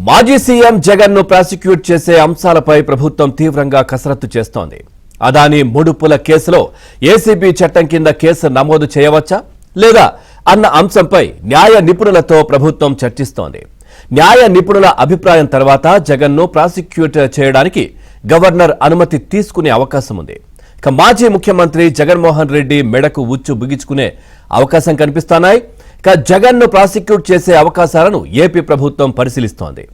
మాజీ సీఎం జగన్ ను ప్రాసిక్యూట్ చేసే అంశాలపై ప్రభుత్వం తీవ్రంగా కసరత్తు చేస్తోంది. అదాని ముడుపుల కేసులో ఏసీబీ చట్టం కింద కేసు నమోదు చేయవచ్చా లేదా అన్న అంశంపై న్యాయ నిపుణులతో ప్రభుత్వం చర్చిస్తోంది. న్యాయ నిపుణుల అభిప్రాయం తర్వాత జగన్ ను ప్రాసిక్యూట్ చేయడానికి గవర్నర్ అనుమతి తీసుకునే అవకాశం ఉంది. ఇక మాజీ ముఖ్యమంత్రి జగన్మోహన్ రెడ్డి మెడకు ఉచ్చు బిగించుకునే అవకాశం కనిపిస్తున్నాయి. ఇక జగన్ ను ప్రాసిక్యూట్ చేసే అవకాశాలను ఏపీ ప్రభుత్వం పరిశీలిస్తోంది.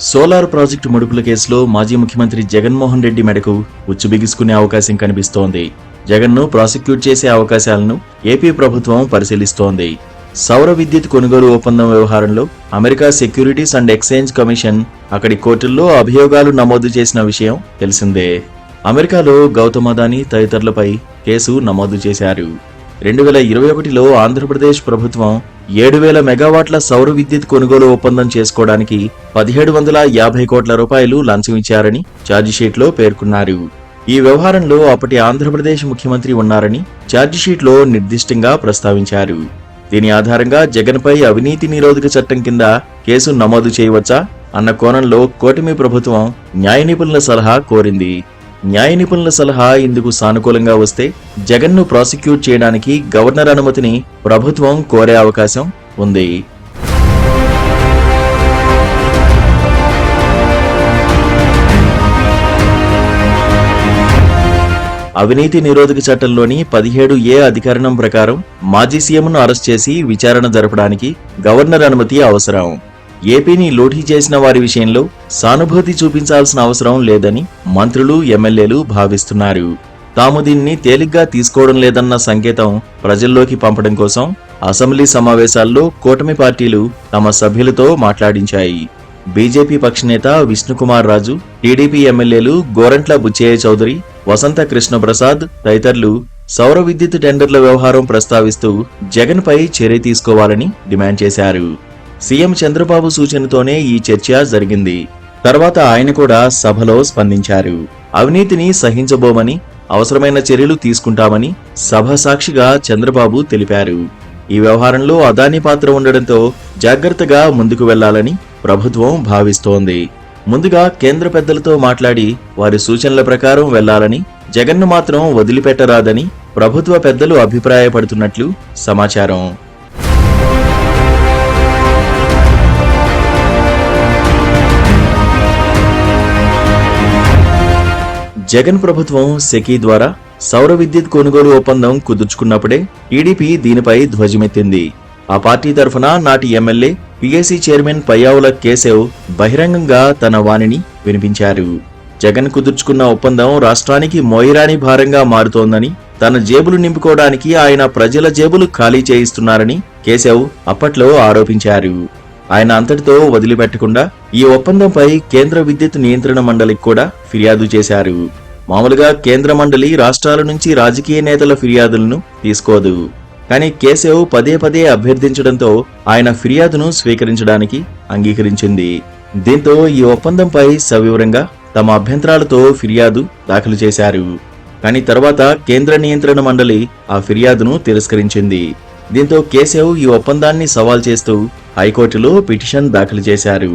సోలార్ ప్రాజెక్టు ముడుపుల కేసులో మాజీ ముఖ్యమంత్రి జగన్మోహన్ రెడ్డి మెడకు ఉచ్చు బిగుసుకునే అవకాశం కనిపిస్తోంది. జగన్ను ప్రాసిక్యూట్ చేసే అవకాశాలను ఏపీ ప్రభుత్వం పరిశీలిస్తోంది. సౌర విద్యుత్ కొనుగోలు ఒప్పందం వ్యవహారంలో America securities and exchange commission అక్కడి కోర్టుల్లో అభియోగాలు నమోదు చేసిన విషయం తెలిసిందే. అమెరికాలో గౌతమ్ అదానీ తదితరులపై కేసు నమోదు చేశారు. 2021లో ఆంధ్రప్రదేశ్ ప్రభుత్వం 7,000 మెగావాట్ల సౌర విద్యుత్ కొనుగోలు ఒప్పందం చేసుకోవడానికి 1,750 కోట్ల రూపాయలు లంచం ఇచ్చారని ఛార్జిషీట్లో పేర్కొన్నారు. ఈ వ్యవహారంలో అప్పటి ఆంధ్రప్రదేశ్ ముఖ్యమంత్రి ఉన్నారని ఛార్జిషీట్లో నిర్దిష్టంగా ప్రస్తావించారు. దీని ఆధారంగా జగన్పై అవినీతి నిరోధక చట్టం కింద కేసు నమోదు చేయవచ్చా అన్న కోణంలో కూటమి ప్రభుత్వం న్యాయ నిపుణుల సలహా కోరింది. న్యాయ నిపుణుల సలహా ఇందుకు సానుకూలంగా వస్తే జగన్ను ప్రాసిక్యూట్ చేయడానికి గవర్నర్ అనుమతిని ప్రభుత్వం కోరే అవకాశం ఉంది. అవినీతి నిరోధక చట్టంలోని 17A అధికరణం ప్రకారం మాజీ సీఎంను అరెస్ట్ చేసి విచారణ జరపడానికి గవర్నర్ అనుమతి అవసరం. ఏపీని లూటీ చేసిన వారి విషయంలో సానుభూతి చూపించాల్సిన అవసరం లేదని మంత్రులు, ఎమ్మెల్యేలు భావిస్తున్నారు. తాము దీన్ని తేలిగ్గా తీసుకోవడం లేదన్న సంకేతం ప్రజల్లోకి పంపడం కోసం అసెంబ్లీ సమావేశాల్లో కూటమి పార్టీలు తమ సభ్యులతో మాట్లాడించాయి. బీజేపీ పక్షనేత విష్ణుకుమార్ రాజు, టీడీపీ ఎమ్మెల్యేలు గోరంట్ల బుచ్చయ్య చౌదరి, వసంత కృష్ణప్రసాద్ తదితరులు సౌర విద్యుత్ టెండర్ల వ్యవహారం ప్రస్తావిస్తూ జగన్పై చర్య తీసుకోవాలని డిమాండ్ చేశారు. సీఎం చంద్రబాబు సూచనతోనే ఈ చర్చ జరిగింది. తర్వాత ఆయన కూడా సభలో స్పందించారు. అవినీతిని సహించబోమని, అవసరమైన చర్యలు తీసుకుంటామని సభ సాక్షిగా చంద్రబాబు తెలిపారు. ఈ వ్యవహారంలో అదానీ పాత్ర ఉండడంతో జాగ్రత్తగా ముందుకు వెళ్లాలని ప్రభుత్వం భావిస్తోంది. ముందుగా కేంద్ర పెద్దలతో మాట్లాడి వారి సూచనల ప్రకారం వెళ్లాలని, జగన్ను మాత్రం వదిలిపెట్టరాదని ప్రభుత్వ పెద్దలు అభిప్రాయపడుతున్నట్లు సమాచారం. జగన్ ప్రభుత్వం సెకీ ద్వారా సౌర విద్యుత్ కొనుగోలు ఒప్పందం కుదుర్చుకున్నప్పుడే టీడీపీ దీనిపై ధ్వజమెత్తింది. ఆ పార్టీ తరఫున నాటి MLA, PAC chairman Payyavula Keshav బహిరంగంగా తన వాణిని వినిపించారు. జగన్ కుదుర్చుకున్న ఒప్పందం రాష్ట్రానికి మోయిరాని భారంగా మారుతోందని, తన జేబులు నింపుకోవడానికి ఆయన ప్రజల జేబులు ఖాళీ చేయిస్తున్నారని కేశవ్ అప్పట్లో ఆరోపించారు. ఆయన అంతటితో వదిలిపెట్టకుండా ఈ ఒప్పందంపై కేంద్ర విద్యుత్ నియంత్రణ మండలికి కూడా ఫిర్యాదు చేశారు. మామూలుగా కేంద్ర మండలి రాష్ట్రాల నుంచి రాజకీయ నేతల ఫిర్యాదులను తీసుకోదు. కానీ కేశవ్ పదే పదే అభ్యర్థించడంతో ఆయన ఫిర్యాదును స్వీకరించడానికి అంగీకరించింది. దీంతో ఈ ఒప్పందంపై సవివరంగా తమ అభ్యంతరాలతో ఫిర్యాదు దాఖలు చేశారు. కానీ తర్వాత కేంద్ర నియంత్రణ మండలి ఆ ఫిర్యాదును తిరస్కరించింది. దీంతో కేశవ్ ఈ ఒప్పందాన్ని సవాల్ చేస్తూ హైకోర్టులో పిటిషన్ దాఖలు చేశారు.